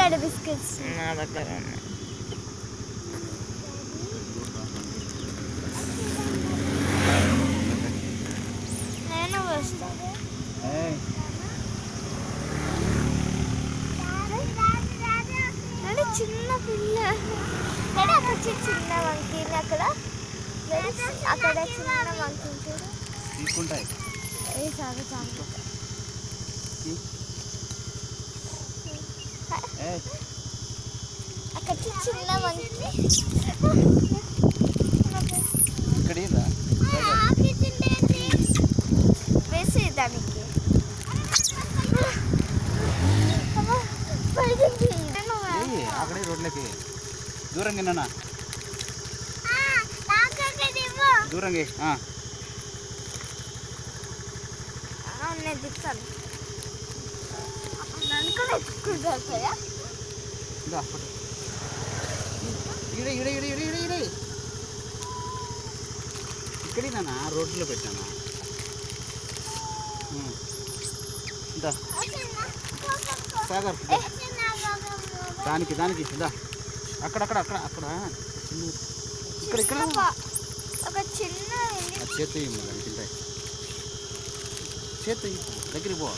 Daddy biscuits నా దగ్గర ఉన్నాయి. నేను వస్తాను. చిన్న పిల్ల డాడీ అక్కడ చిన్న వంకీని అక్కడ అక్కడ చిన్న వంకీ చూడు తీసుకుంటాయి. అక్కడ చిన్న వంకీ ఇక్కడ వేసి దానికి అక్కడే రోడ్లకి దూరంగా దూరంగా నేను తిప్పాను అనుకుని ఎత్తుకుంటాయా ఇక్కడేనా రోడ్లో పెట్టానా సాగర్ దానికి ఇదా అక్కడక్కడ అక్కడ అక్కడ ఇక్కడ ఇక్కడ ఒక చిన్న చేతి తింటాయి. చేతి దగ్గరికి పో.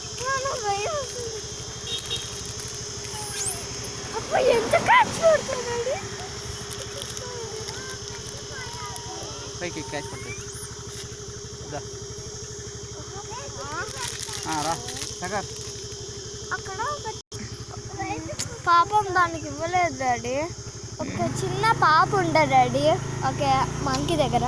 ఎంత కష్టపడుతున్నాడు పైకి క్యాచ్ పడతాయి. రా సాగర్. అక్కడ పాపం దానికి ఇవ్వలేదు డాడీ. ఒక చిన్న పాప ఉండే డాడీ ఒక మంకీ దగ్గర.